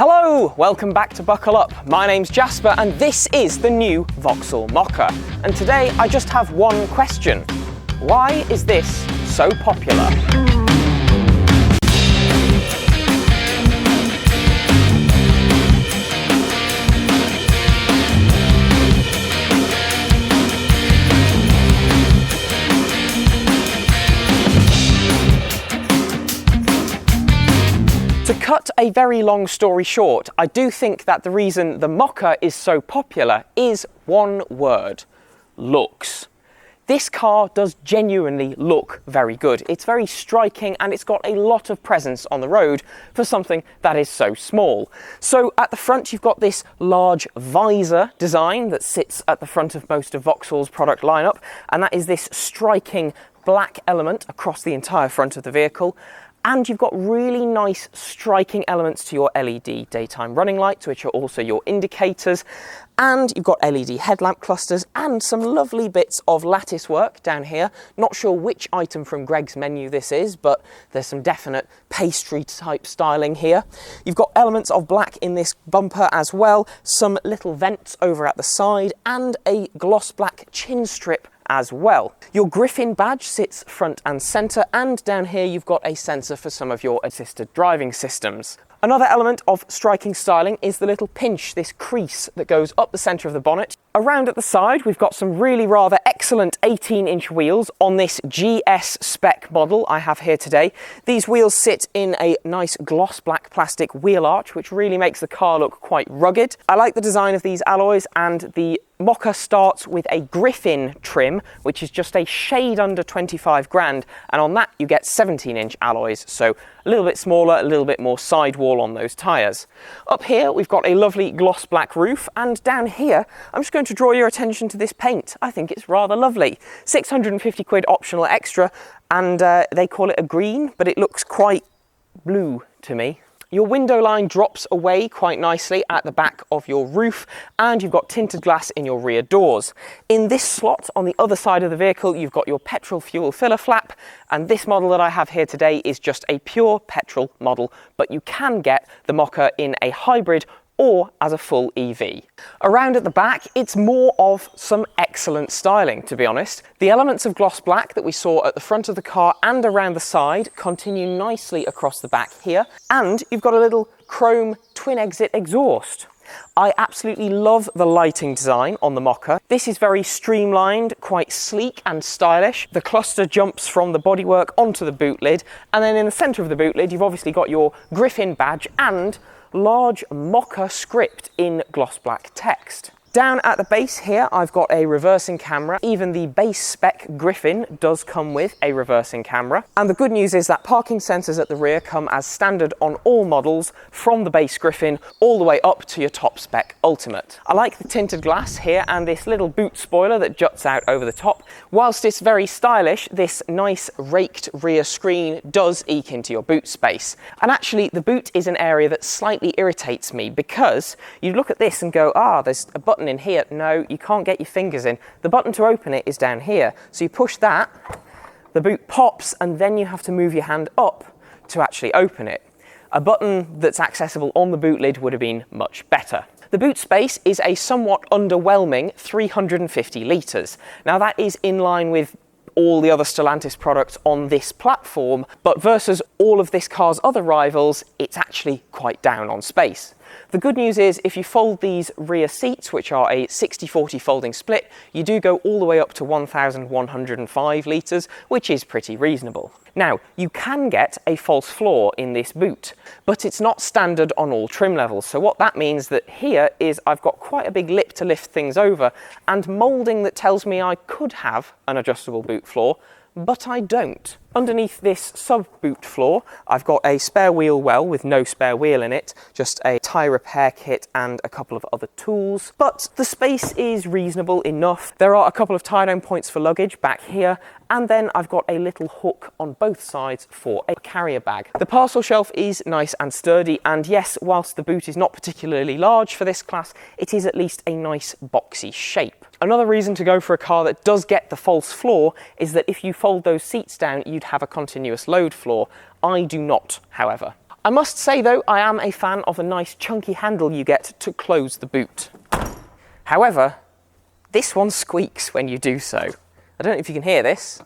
Hello, welcome back to Buckle Up. My name's Jasper and this is the new Vauxhall Mokka. And today I just have one question. Why is this so popular? To cut a very long story short, I do think that the reason the Mokka is so popular is one word: looks. This car does genuinely look very good. It's very striking and it's got a lot of presence on the road for something that is so small. So at the front you've got this large visor design that sits at the front of most of Vauxhall's product lineup, and that is this striking black element across the entire front of the vehicle. And you've got really nice striking elements to your LED daytime running lights, which are also your indicators. And you've got LED headlamp clusters and some lovely bits of lattice work down here. Not sure which item from Greg's menu this is, but there's some definite pastry type styling here. You've got elements of black in this bumper as well, some little vents over at the side and a gloss black chin strip as well. Your Griffin badge sits front and centre, and down here you've got a sensor for some of your assisted driving systems. Another element of striking styling is the little pinch, this crease that goes up the centre of the bonnet. Around at the side we've got some really rather excellent 18-inch wheels on this GS spec model I have here today. These wheels sit in a nice gloss black plastic wheel arch, which really makes the car look quite rugged. I like the design of these alloys, and the Mokka starts with a Griffin trim, which is just a shade under 25 grand, and on that you get 17-inch alloys, so a little bit smaller, a little bit more sidewall on those tyres. Up here we've got a lovely gloss black roof, and down here I'm just going to draw your attention to this paint. I think it's rather lovely. 650 quid optional extra, and they call it a green, but it looks quite blue to me. Your window line drops away quite nicely at the back of your roof, and you've got tinted glass in your rear doors. In this slot on the other side of the vehicle you've got your petrol fuel filler flap, and this model that I have here today is just a pure petrol model, but you can get the Mokka in a hybrid or as a full EV. Around at the back, it's more of some excellent styling, to be honest. The elements of gloss black that we saw at the front of the car and around the side continue nicely across the back here, and you've got a little chrome twin exit exhaust. I absolutely love the lighting design on the Mokka. This is very streamlined, quite sleek and stylish. The cluster jumps from the bodywork onto the boot lid, and then in the centre of the boot lid you've obviously got your Griffin badge and large Mokka script in gloss black text. Down at the base here I've got a reversing camera. Even the base spec Griffin does come with a reversing camera. And the good news is that parking sensors at the rear come as standard on all models, from the base Griffin all the way up to your top spec Ultimate. I like the tinted glass here and this little boot spoiler that juts out over the top. Whilst it's very stylish, this nice raked rear screen does eke into your boot space. And actually the boot is an area that slightly irritates me, because you look at this and go, there's a button in here. No, you can't get your fingers in. The button to open it is down here. So you push that, the boot pops, and then you have to move your hand up to actually open it. A button that's accessible on the boot lid would have been much better. The boot space is a somewhat underwhelming 350 litres. Now that is in line with all the other Stellantis products on this platform, but versus all of this car's other rivals, it's actually quite down on space. The good news is if you fold these rear seats, which are a 60-40 folding split, you do go all the way up to 1,105 litres, which is pretty reasonable. Now, you can get a false floor in this boot, but it's not standard on all trim levels. So what that means that here is I've got quite a big lip to lift things over, and moulding that tells me I could have an adjustable boot floor, but I don't. Underneath this sub-boot floor, I've got a spare wheel well with no spare wheel in it, just a tyre repair kit and a couple of other tools. But the space is reasonable enough. There are a couple of tie-down points for luggage back here, and then I've got a little hook on both sides for a carrier bag. The parcel shelf is nice and sturdy, and yes, whilst the boot is not particularly large for this class, it is at least a nice boxy shape. Another reason to go for a car that does get the false floor is that if you fold those seats down, you'd have a continuous load floor. I do not, however. I must say though, I am a fan of the nice chunky handle you get to close the boot. However, this one squeaks when you do so. I don't know if you can hear this.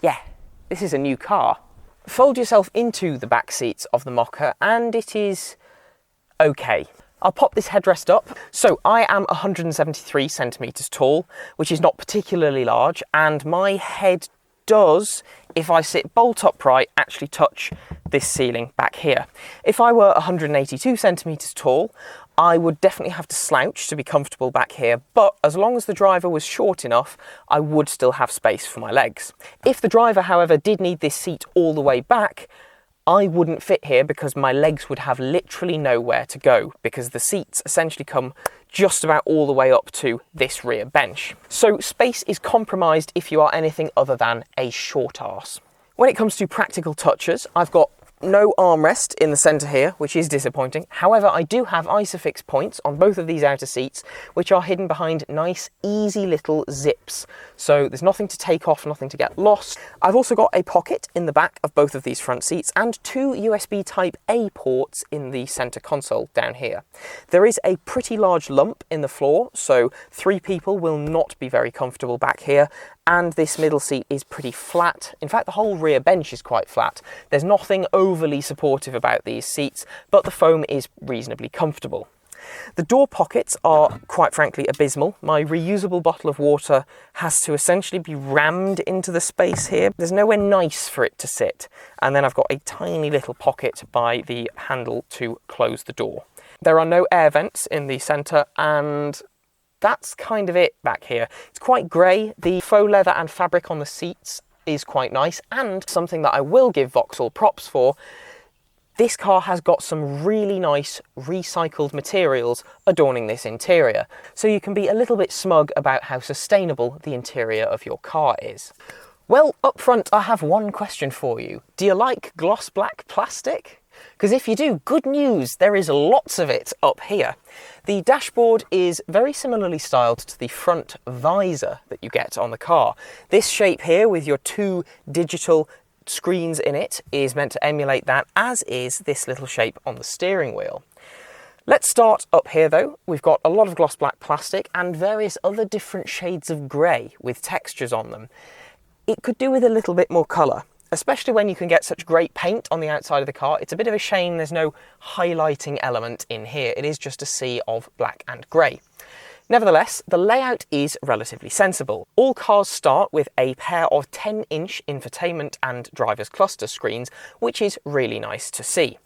Yeah, this is a new car. Fold yourself into the back seats of the Mokka and it is okay. I'll pop this headrest up. So I am 173 centimetres tall, which is not particularly large, and my head does, if I sit bolt upright, actually touch this ceiling back here. If I were 182 centimetres tall, I would definitely have to slouch to be comfortable back here, but as long as the driver was short enough, I would still have space for my legs. If the driver, however, did need this seat all the way back, I wouldn't fit here because my legs would have literally nowhere to go, because the seats essentially come just about all the way up to this rear bench. So space is compromised if you are anything other than a short arse. When it comes to practical touches, I've got no armrest in the centre here, which is disappointing. However, I do have Isofix points on both of these outer seats, which are hidden behind nice, easy little zips. So there's nothing to take off, nothing to get lost. I've also got a pocket in the back of both of these front seats and two USB Type A ports in the centre console down here. There is a pretty large lump in the floor, so 3 people will not be very comfortable back here. And this middle seat is pretty flat. In fact, the whole rear bench is quite flat. There's nothing overly supportive about these seats, but the foam is reasonably comfortable. The door pockets are, quite frankly, abysmal. My reusable bottle of water has to essentially be rammed into the space here. There's nowhere nice for it to sit. And then I've got a tiny little pocket by the handle to close the door. There are no air vents in the centre, and that's kind of it back here. It's quite grey. The faux leather and fabric on the seats is quite nice, and something that I will give Vauxhall props for, this car has got some really nice recycled materials adorning this interior, so you can be a little bit smug about how sustainable the interior of your car is. Well, up front I have one question for you. Do you like gloss black plastic? Because if you do, good news, there is lots of it up here. The dashboard is very similarly styled to the front visor that you get on the car. This shape here with your 2 digital screens in it is meant to emulate that, as is this little shape on the steering wheel. Let's start up here though. We've got a lot of gloss black plastic and various other different shades of grey with textures on them. It could do with a little bit more colour, especially when you can get such great paint on the outside of the car. It's a bit of a shame there's no highlighting element in here. It is just a sea of black and grey. Nevertheless, the layout is relatively sensible. All cars start with a pair of 10-inch infotainment and driver's cluster screens, which is really nice to see.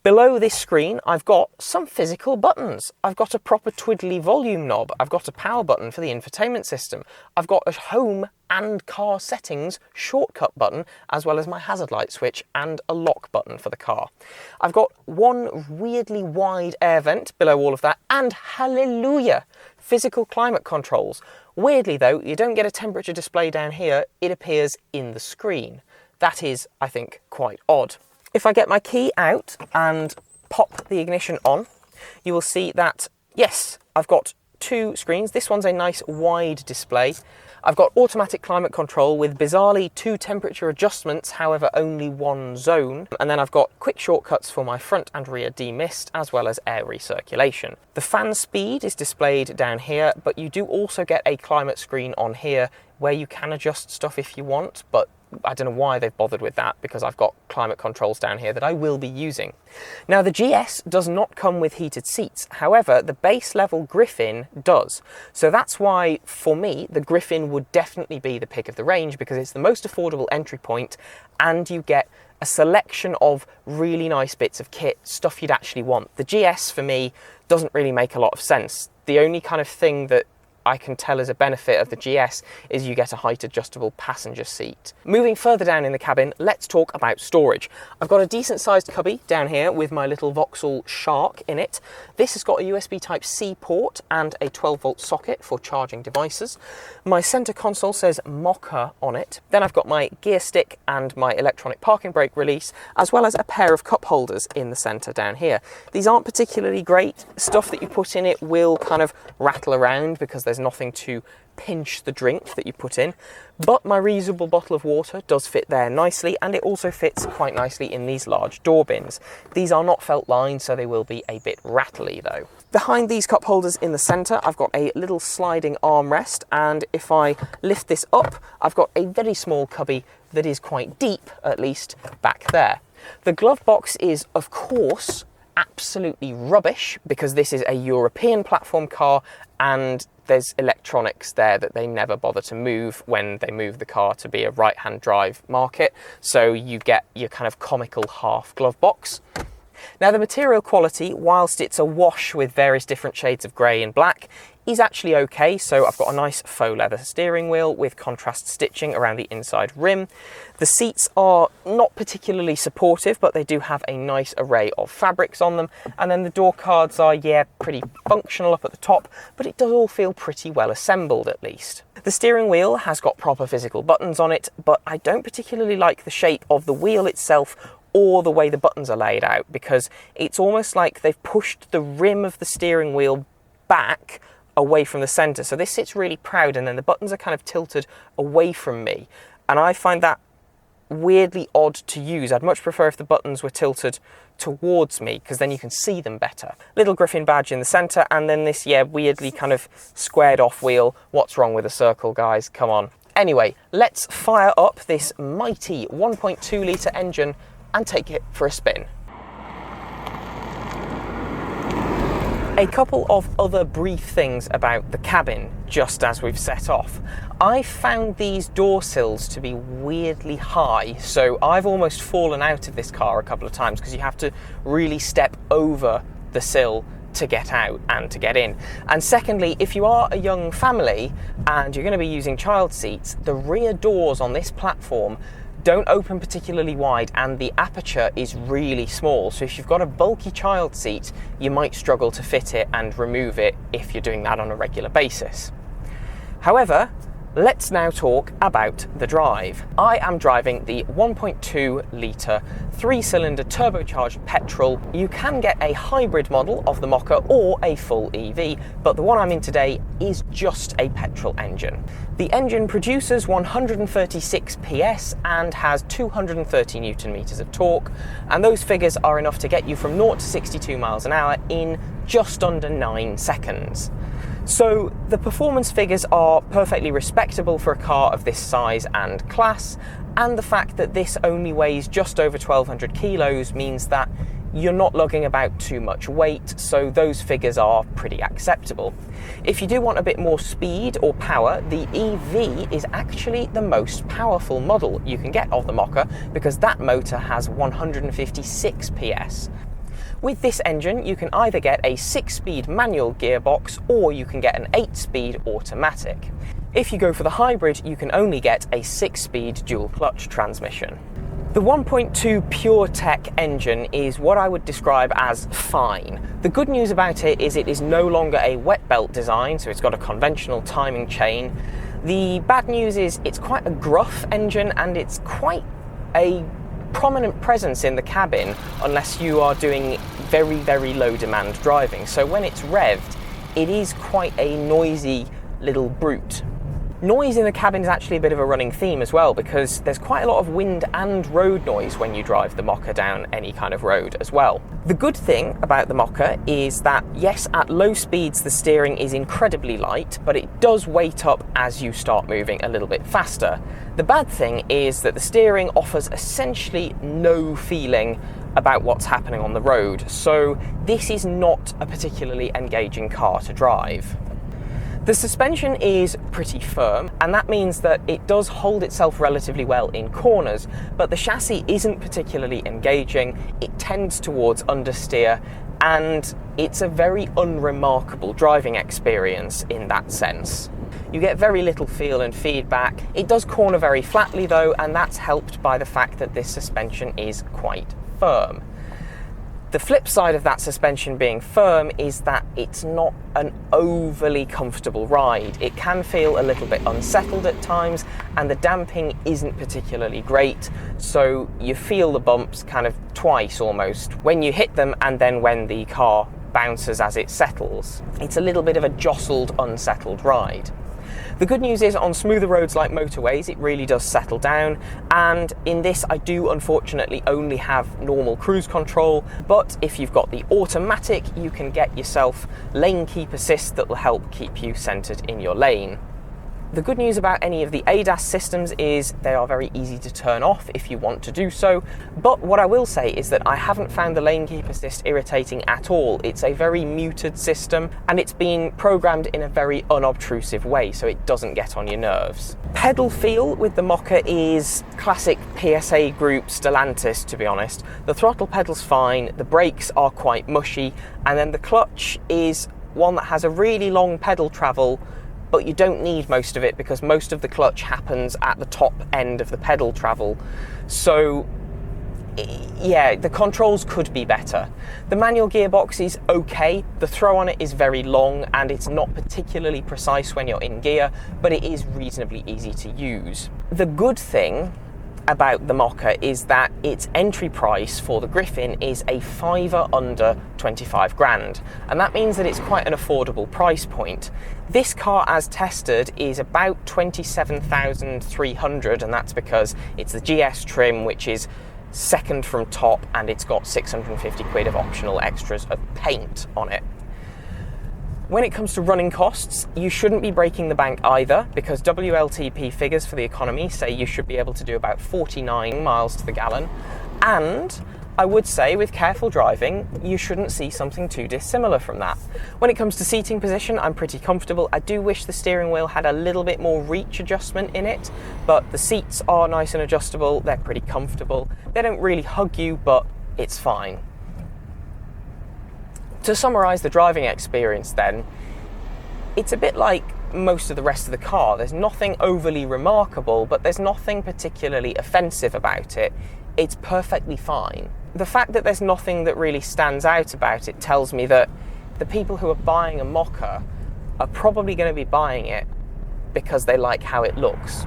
Below this screen, I've got some physical buttons. I've got a proper twiddly volume knob. I've got a power button for the infotainment system. I've got a home and car settings shortcut button, as well as my hazard light switch and a lock button for the car. I've got one weirdly wide air vent below all of that, and hallelujah, physical climate controls. Weirdly though, you don't get a temperature display down here, it appears in the screen. That is, I think, quite odd. If I get my key out and pop the ignition on, you will see that, yes, I've got 2 screens. This one's a nice wide display. I've got automatic climate control with bizarrely 2 temperature adjustments, however only 1 zone. And then I've got quick shortcuts for my front and rear demist, as well as air recirculation. The fan speed is displayed down here, but you do also get a climate screen on here where you can adjust stuff if you want, but I don't know why they've bothered with that, because I've got climate controls down here that I will be using. Now the GS does not come with heated seats, however the base level Griffin does. So that's why, for me, the Griffin would definitely be the pick of the range, because it's the most affordable entry point and you get a selection of really nice bits of kit, stuff you'd actually want. The GS for me doesn't really make a lot of sense. The only kind of thing that I can tell as a benefit of the GS is you get a height adjustable passenger seat. Moving further down in the cabin, let's talk about storage. I've got a decent sized cubby down here with my little Vauxhall Shark in it. This has got a USB Type-C port and a 12-volt socket for charging devices. My center console says Mokka on it. Then I've got my gear stick and my electronic parking brake release, as well as a pair of cup holders in the center down here. These aren't particularly great. Stuff that you put in it will kind of rattle around because there's nothing to pinch the drink that you put in, but my reusable bottle of water does fit there nicely, and it also fits quite nicely in these large door bins. These are not felt lined, so they will be a bit rattly though. Behind these cup holders in the centre, I've got a little sliding armrest, and if I lift this up, I've got a very small cubby that is quite deep, at least, back there. The glove box is, of course, absolutely rubbish because this is a European platform car and there's electronics there that they never bother to move when they move the car to be a right-hand drive market. So you get your kind of comical half glove box. Now the material quality, whilst it's a wash with various different shades of grey and black, is actually okay. So I've got a nice faux leather steering wheel with contrast stitching around the inside rim. The seats are not particularly supportive, but they do have a nice array of fabrics on them. And then the door cards are, yeah, pretty functional up at the top, but it does all feel pretty well assembled at least. The steering wheel has got proper physical buttons on it, but I don't particularly like the shape of the wheel itself or the way the buttons are laid out, because it's almost like they've pushed the rim of the steering wheel back away from the centre. So this sits really proud and then the buttons are kind of tilted away from me. And I find that weirdly odd to use. I'd much prefer if the buttons were tilted towards me because then you can see them better. Little Griffin badge in the centre and then this, yeah, weirdly kind of squared off wheel. What's wrong with a circle, guys? Come on. Anyway, let's fire up this mighty 1.2 litre engine and take it for a spin. A couple of other brief things about the cabin, just as we've set off. I found these door sills to be weirdly high, so I've almost fallen out of this car a couple of times because you have to really step over the sill to get out and to get in. And secondly, if you are a young family and you're going to be using child seats, the rear doors on this platform don't open particularly wide and the aperture is really small. So if you've got a bulky child seat, you might struggle to fit it and remove it if you're doing that on a regular basis. However, let's now talk about the drive. I am driving the 1.2 litre 3-cylinder turbocharged petrol. You can get a hybrid model of the Mokka or a full EV, but the one I'm in today is just a petrol engine. The engine produces 136 PS and has 230 Newton meters of torque, and those figures are enough to get you from 0 to 62 miles an hour in just under 9 seconds. So the performance figures are perfectly respectable for a car of this size and class, and the fact that this only weighs just over 1,200 kilos means that you're not lugging about too much weight, so those figures are pretty acceptable. If you do want a bit more speed or power, the EV is actually the most powerful model you can get of the Mokka because that motor has 156 PS. With this engine, you can either get a 6-speed manual gearbox or you can get an 8-speed automatic. If you go for the hybrid, you can only get a 6-speed dual-clutch transmission. The 1.2 PureTech engine is what I would describe as fine. The good news about it is no longer a wet belt design, so it's got a conventional timing chain. The bad news is it's quite a gruff engine and it's quite a prominent presence in the cabin unless you are doing very, very low demand driving. So when it's revved, it is quite a noisy little brute. Noise in the cabin is actually a bit of a running theme as well because there's quite a lot of wind and road noise when you drive the Mokka down any kind of road as well. The good thing about the Mokka is that yes, at low speeds the steering is incredibly light, but it does weight up as you start moving a little bit faster. The bad thing is that the steering offers essentially no feeling about what's happening on the road, so this is not a particularly engaging car to drive. The suspension is pretty firm, and that means that it does hold itself relatively well in corners, but the chassis isn't particularly engaging. It tends towards understeer, and it's a very unremarkable driving experience in that sense. You get very little feel and feedback. It does corner very flatly though, and that's helped by the fact that this suspension is quite firm. The flip side of that suspension being firm is that it's not an overly comfortable ride. It can feel a little bit unsettled at times, and the damping isn't particularly great, so you feel the bumps kind of twice almost, when you hit them and then when the car bounces as it settles. It's a little bit of a jostled, unsettled ride. The good news is on smoother roads like motorways, it really does settle down, and in this I do unfortunately only have normal cruise control, but if you've got the automatic, you can get yourself lane keep assist that will help keep you centered in your lane. The good news about any of the ADAS systems is they are very easy to turn off if you want to do so, but what I will say is that I haven't found the lane keep assist irritating at all. It's a very muted system and it's being programmed in a very unobtrusive way, so it doesn't get on your nerves. Pedal feel with the Mokka is classic PSA Group Stellantis, to be honest. The throttle pedal's fine, the brakes are quite mushy, and then the clutch is one that has a really long pedal travel, but you don't need most of it because most of the clutch happens at the top end of the pedal travel. So yeah, the controls could be better. The manual gearbox is okay, the throw on it is very long and it's not particularly precise when you're in gear, but it is reasonably easy to use. The good thing about the Mokka is that its entry price for the Griffin is a fiver under 25 grand, and that means that it's quite an affordable price point. This car as tested is about 27,300, and that's because it's the GS trim, which is second from top, and it's got 650 quid of optional extras of paint on it. When it comes to running costs, you shouldn't be breaking the bank either, because WLTP figures for the economy say you should be able to do about 49 miles to the gallon, and I would say with careful driving, you shouldn't see something too dissimilar from that. When it comes to seating position, I'm pretty comfortable. I do wish the steering wheel had a little bit more reach adjustment in it, but the seats are nice and adjustable, they're pretty comfortable. They don't really hug you, but it's fine. To summarise the driving experience then, it's a bit like most of the rest of the car. There's nothing overly remarkable, but there's nothing particularly offensive about it. It's perfectly fine. The fact that there's nothing that really stands out about it tells me that the people who are buying a Mokka are probably going to be buying it because they like how it looks.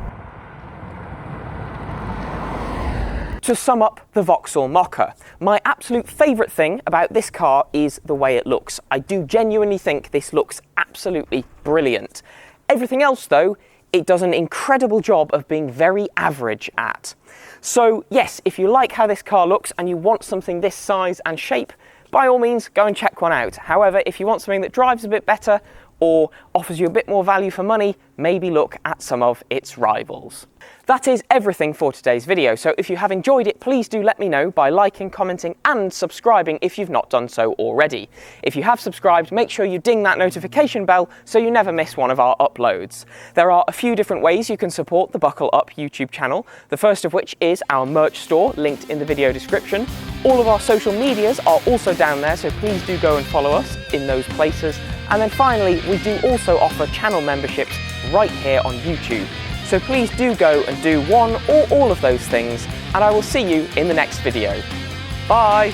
To sum up the Vauxhall Mokka, my absolute favourite thing about this car is the way it looks. I do genuinely think this looks absolutely brilliant. Everything else though, it does an incredible job of being very average at. So yes, if you like how this car looks and you want something this size and shape, by all means go and check one out. However, if you want something that drives a bit better or offers you a bit more value for money, maybe look at some of its rivals. That is everything for today's video, so if you have enjoyed it, please do let me know by liking, commenting and subscribing if you've not done so already. If you have subscribed, make sure you ding that notification bell so you never miss one of our uploads. There are a few different ways you can support the Buckle Up YouTube channel, the first of which is our merch store, linked in the video description. All of our social medias are also down there, so please do go and follow us in those places. And then finally, we do also offer channel memberships right here on YouTube. So please do go and do one or all of those things, and I will see you in the next video. Bye!